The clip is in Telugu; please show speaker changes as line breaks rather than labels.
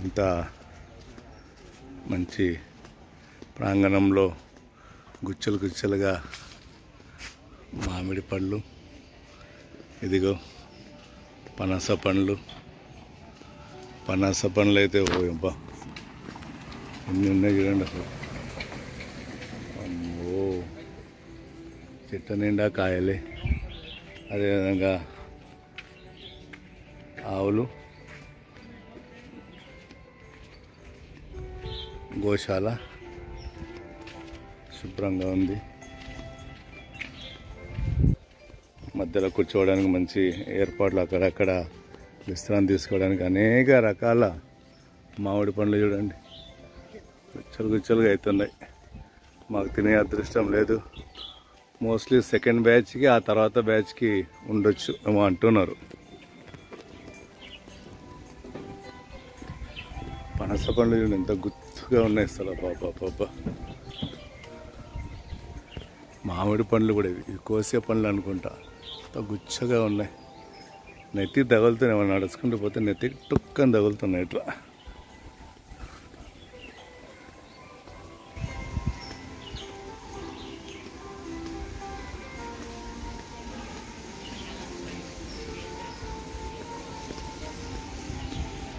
ఎంత మంచి ప్రాంగణంలో గుచ్చలు గుచ్చలుగా మామిడి పళ్ళు, ఇదిగో పనస పండ్లు. పనస పండ్లు అయితే ఓయబ్బా ఎన్ని ఉన్నాయి చూడండి అసలు. అమ్మో, చెట్టు నిండా కాయలే. అదేవిధంగా ఆవులు, గోశాల శుభ్రంగా ఉంది. మధ్యలో కూర్చోవడానికి మంచి ఏర్పాట్లు, అక్కడక్కడ విశ్రాంతి తీసుకోవడానికి అనేక రకాల మామిడి పండ్లు చూడండి గుచ్చలు గుచ్చలుగా అవుతున్నాయి. మాకు తినే అదృష్టం లేదు. మోస్ట్లీ సెకండ్ బ్యాచ్కి ఆ తర్వాత బ్యాచ్కి ఉండొచ్చు ఏమో అంటున్నారు. పనస పండ్లు చూడండి ఎంత గుత్తుగా ఉన్నాయి అసలు. పాప మామిడి పండ్లు కూడా ఇవి కోసే పండ్లు అనుకుంటా, ఎంత గుచ్చగా ఉన్నాయి. నెత్తికి తగులుతున్నాయి, నడుచుకుంటూ పోతే నెత్తికి టుక్కని తగులుతున్నాయి ఇట్లా.